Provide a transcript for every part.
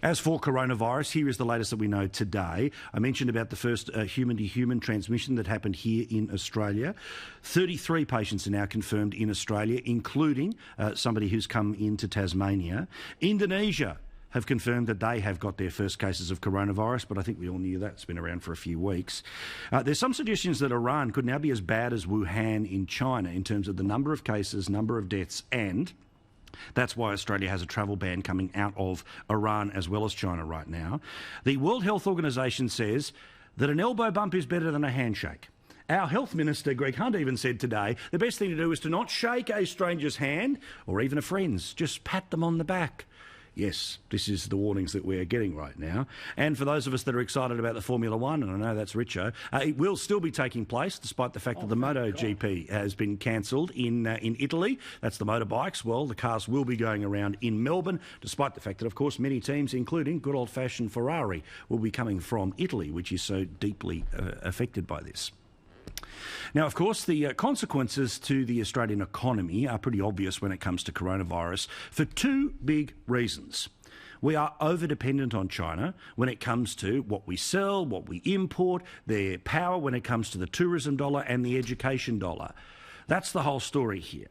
As for coronavirus, here is the latest that we know today. I mentioned about the first human-to-human transmission that happened here in Australia. 33 patients are now confirmed in Australia, including somebody who's come into Tasmania. Indonesia have confirmed that they have got their first cases of coronavirus, but I think we all knew that. It's been around for a few weeks. There's some suggestions that Iran could now be as bad as Wuhan in China in terms of the number of cases, number of deaths, and that's why Australia has a travel ban coming out of Iran as well as China right now. The World Health Organization says that an elbow bump is better than a handshake. Our Health Minister, Greg Hunt, even said today the best thing to do is to not shake a stranger's hand or even a friend's. Just pat them on the back. Yes, this is the warnings that we're getting right now. And for those of us that are excited about the Formula One, and I know that's Richo, it will still be taking place despite the fact that the MotoGP has been cancelled in Italy. That's the motorbikes. Well, the cars will be going around in Melbourne, despite the fact that, of course, many teams, including good old-fashioned Ferrari, will be coming from Italy, which is so deeply affected by this. Now, of course, the consequences to the Australian economy are pretty obvious when it comes to coronavirus for two big reasons. We are over-dependent on China when it comes to what we sell, what we import, their power when it comes to the tourism dollar and the education dollar. That's the whole story here.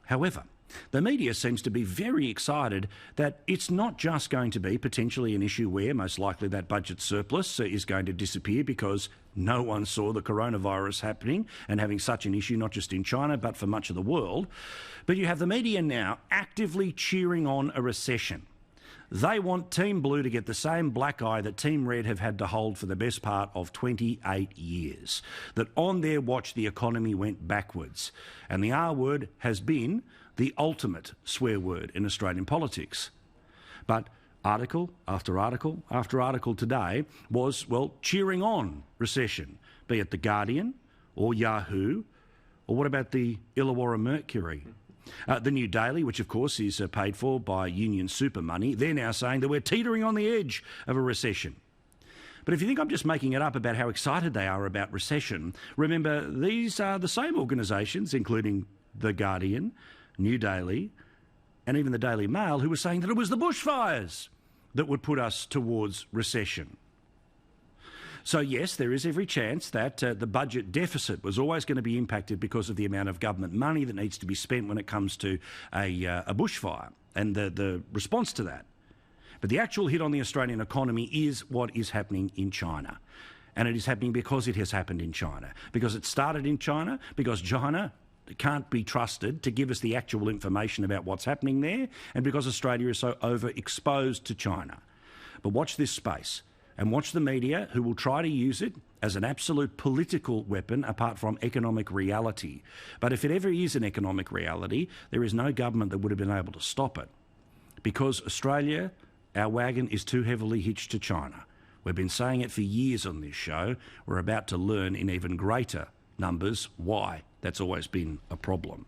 However, the media seems to be very excited that it's not just going to be potentially an issue where most likely that budget surplus is going to disappear because no one saw the coronavirus happening and having such an issue not just in China but for much of the world. But you have the media now actively cheering on a recession. They want Team Blue to get the same black eye that Team Red have had to hold for the best part of 28 years. That on their watch the economy went backwards. And the R word has been the ultimate swear word in Australian politics. But article after article after article today was, well, cheering on recession, be it The Guardian or Yahoo, or what about the Illawarra Mercury? The New Daily, which of course is paid for by union super money, they're now saying that we're teetering on the edge of a recession. But if you think I'm just making it up about how excited they are about recession, remember these are the same organisations, including The Guardian, New Daily, and even the Daily Mail, who were saying that it was the bushfires that would put us towards recession. So yes, there is every chance that the budget deficit was always going to be impacted because of the amount of government money that needs to be spent when it comes to a bushfire and the response to that. But the actual hit on the Australian economy is what is happening in China. And it is happening because it has happened in China. Because it started in China, because China can't be trusted to give us the actual information about what's happening there, and because Australia is so overexposed to China. But watch this space. And watch the media who will try to use it as an absolute political weapon apart from economic reality. But if it ever is an economic reality, there is no government that would have been able to stop it. Because Australia, our wagon is too heavily hitched to China. We've been saying it for years on this show. We're about to learn in even greater numbers why that's always been a problem.